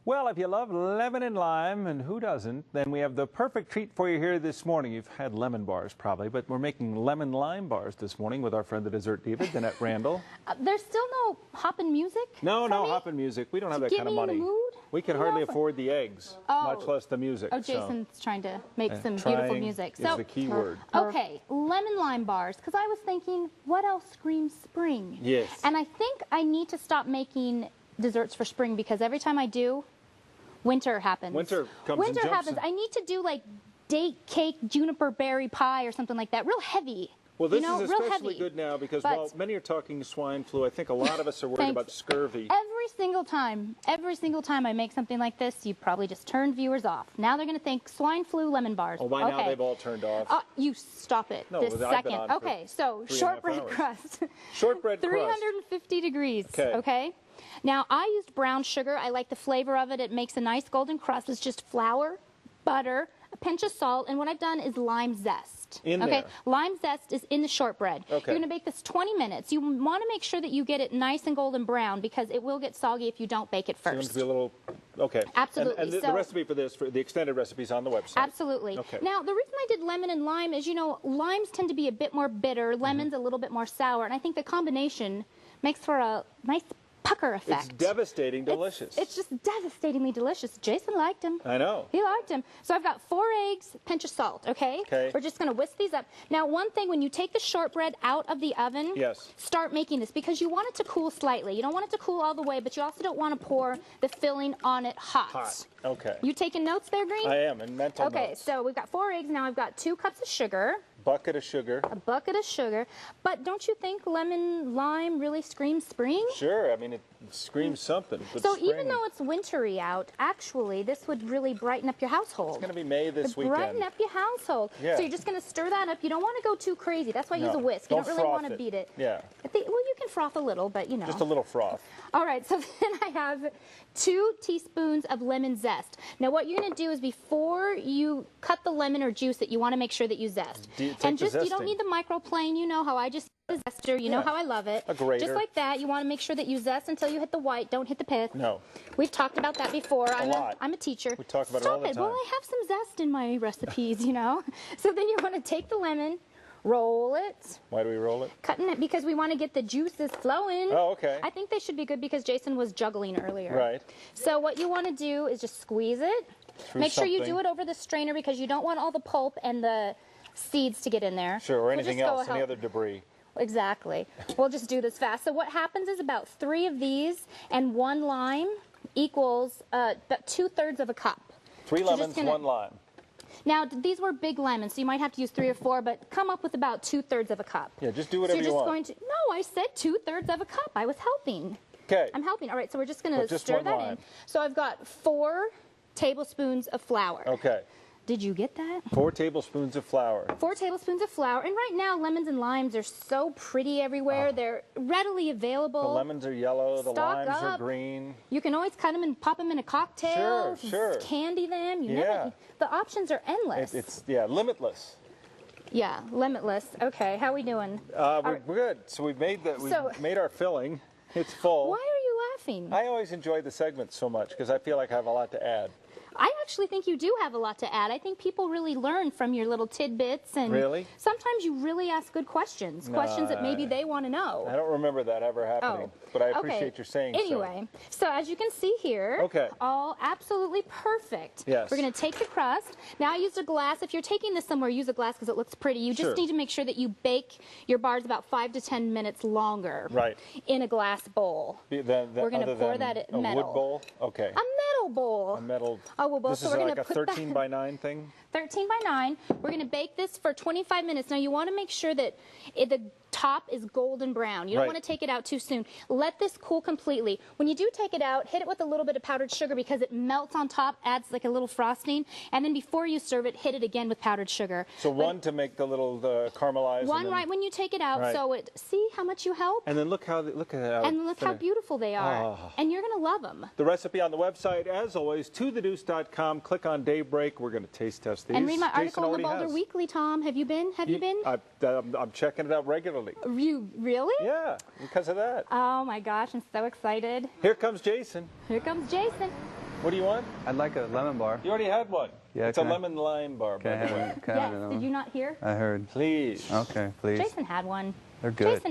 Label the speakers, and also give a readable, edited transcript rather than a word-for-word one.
Speaker 1: Well, if you love lemon and lime, and who doesn't, then we have the perfect treat for you here this morning. You've had lemon bars probably, but we're making lemon lime bars this morning with our friend the dessert diva, Danette Randall.
Speaker 2: There's still no hoppin' music?
Speaker 1: No hoppin' music. We don't have that kind of money. We can hardly afford the eggs, much less the music.
Speaker 2: Oh, Jason's trying to make some beautiful music.
Speaker 1: Is the key word.
Speaker 2: Okay, lemon lime bars, because I was thinking, what else screams spring?
Speaker 1: Yes.
Speaker 2: And I think I need to stop making desserts for spring because every time I do, winter happens.
Speaker 1: Winter comes and jumps.
Speaker 2: I need to do like date cake, juniper berry pie or something like that, real heavy.
Speaker 1: Well, this is especially good now because while many are talking swine flu, I think a lot of us are worried about scurvy.
Speaker 2: Every single time I make something like this, you probably just turn viewers off. Now they're going to think swine flu lemon bars.
Speaker 1: Oh, by now they've all turned off.
Speaker 2: You stop it this second. Okay, so shortbread crust.
Speaker 1: Shortbread crust.
Speaker 2: 350 degrees. Okay. Now, I used brown sugar. I like the flavor of it. It makes a nice golden crust. It's just flour, butter, a pinch of salt, and what I've done is lime zest.
Speaker 1: There.
Speaker 2: Lime zest is in the shortbread.
Speaker 1: Okay.
Speaker 2: You're going to bake this 20 minutes. You want to make sure that you get it nice and golden brown because it will get soggy if you don't bake it first.
Speaker 1: So you want it to be a little, okay.
Speaker 2: Absolutely.
Speaker 1: And the recipe for this, for the extended recipe, is on the website.
Speaker 2: Absolutely.
Speaker 1: Okay.
Speaker 2: Now, the reason I did lemon and lime is, you know, limes tend to be a bit more bitter, lemons a little bit more sour, and I think the combination makes for a nice pucker effect.
Speaker 1: It's devastating delicious.
Speaker 2: It's just devastatingly delicious. Jason liked them.
Speaker 1: I know.
Speaker 2: He liked them. So I've got 4 eggs, pinch of salt, okay? We're just going to whisk these up. Now, one thing, when you take the shortbread out of the oven, start making this because you want it to cool slightly. You don't want it to cool all the way, but you also don't want to pour the filling on it hot.
Speaker 1: Okay.
Speaker 2: You taking notes there, Green?
Speaker 1: I am, in mental notes.
Speaker 2: Okay, so we've got 4 eggs. Now I've got 2 cups of sugar.
Speaker 1: Bucket of sugar.
Speaker 2: A bucket of sugar. But don't you think lemon lime really screams spring?
Speaker 1: Sure. I mean, it screams something. But
Speaker 2: so even though it's wintry out, actually, this would really brighten up your household.
Speaker 1: It's going to be May this weekend.
Speaker 2: Brighten up your household.
Speaker 1: Yeah.
Speaker 2: So you're just going to stir that up. You don't want to go too crazy. That's why you use a whisk. You don't really want to beat it.
Speaker 1: Yeah.
Speaker 2: Well, you can froth a little, but you know.
Speaker 1: Just a little froth.
Speaker 2: All right. So then I have 2 teaspoons of lemon zest. Now what you're going to do is before you cut the lemon or juice it, you want to make sure that you zest.
Speaker 1: You don't
Speaker 2: need the microplane. You know how I just use the zester. You know how I love it.
Speaker 1: A grater.
Speaker 2: Just like that. You want to make sure that you zest until you hit the white. Don't hit the pith.
Speaker 1: No.
Speaker 2: We've talked about that before.
Speaker 1: I'm
Speaker 2: a teacher.
Speaker 1: We talk about it all the time.
Speaker 2: Well, I have some zest in my recipes, you know. So then you want to take the lemon, roll it.
Speaker 1: Why do we roll it?
Speaker 2: Cutting it because we want to get the juices flowing.
Speaker 1: Oh, okay.
Speaker 2: I think they should be good because Jason was juggling earlier.
Speaker 1: Right.
Speaker 2: So what you want to do is just squeeze it. Make sure you do it over the strainer because you don't want all the pulp and the seeds to get in there.
Speaker 1: Sure, or anything else, any other debris.
Speaker 2: Exactly. We'll just do this fast. So what happens is about 3 of these and 1 lime equals about 2/3 of a cup.
Speaker 1: 3 lemons, 1 lime.
Speaker 2: Now, these were big lemons, so you might have to use 3 or 4, but come up with about 2/3 of a cup.
Speaker 1: Yeah, just do whatever you want.
Speaker 2: No, I said 2/3 of a cup. I was helping.
Speaker 1: Okay.
Speaker 2: I'm helping. All right, so we're just going to stir that in. So I've got 4 tablespoons of flour.
Speaker 1: Okay.
Speaker 2: Did you get that?
Speaker 1: 4 tablespoons of flour.
Speaker 2: 4 tablespoons of flour. And right now, lemons and limes are so pretty everywhere. They're readily available.
Speaker 1: The lemons are yellow. The limes are green.
Speaker 2: You can always cut them and pop them in a cocktail.
Speaker 1: Sure.
Speaker 2: Candy them. The options are endless.
Speaker 1: It's limitless.
Speaker 2: Yeah, limitless. Okay, how are we doing?
Speaker 1: We're good. So we've made our filling. It's full.
Speaker 2: Why are you laughing?
Speaker 1: I always enjoy the segment so much because I feel like I have a lot to add.
Speaker 2: I actually think you do have a lot to add. I think people really learn from your little tidbits. And
Speaker 1: really?
Speaker 2: Sometimes you really ask good questions, questions that maybe they want to know.
Speaker 1: I don't remember that ever happening, but I appreciate your saying so.
Speaker 2: Anyway, so as you can see here, all absolutely perfect.
Speaker 1: Yes.
Speaker 2: We're going to take the crust. Now I used a glass. If you're taking this somewhere, use a glass because it looks pretty. You just need to make sure that you bake your bars about 5 to 10 minutes longer in a glass bowl. We're going to pour that in metal.
Speaker 1: A wood bowl? Okay.
Speaker 2: A metal bowl.
Speaker 1: A metal.
Speaker 2: This
Speaker 1: is like a 13 by 9 thing?
Speaker 2: 13 by 9. We're going to bake this for 25 minutes. Now, you want to make sure that the top is golden brown. You don't want to take it out too soon. Let this cool completely. When you do take it out, hit it with a little bit of powdered sugar because it melts on top, adds like a little frosting. And then before you serve it, hit it again with powdered sugar.
Speaker 1: So one to make the little caramelize.
Speaker 2: One right when you take it out. So see how much you help?
Speaker 1: And then look how
Speaker 2: how beautiful they are. And you're going to love them.
Speaker 1: The recipe on the website, as always, tothedeuce.com. Click on Daybreak. We're going to taste test these.
Speaker 2: And read my article in the Boulder Weekly, Tom. Have you been? Have you been?
Speaker 1: I'm checking it out regularly.
Speaker 2: You really?
Speaker 1: Yeah, because of that.
Speaker 2: Oh my gosh, I'm so excited.
Speaker 1: Here comes Jason.
Speaker 2: Here comes Jason.
Speaker 1: What do you want?
Speaker 3: I'd like a lemon bar.
Speaker 1: You already had one.
Speaker 3: Yeah,
Speaker 1: it's a
Speaker 3: can I-
Speaker 1: lemon lime bar, by
Speaker 3: Can I
Speaker 1: the way.
Speaker 3: have, can I have
Speaker 2: Yes.
Speaker 3: another
Speaker 2: Did
Speaker 3: one?
Speaker 2: you not hear?
Speaker 3: I heard.
Speaker 1: Please.
Speaker 3: Okay, please.
Speaker 2: Jason had one.
Speaker 3: They're good.
Speaker 2: Jason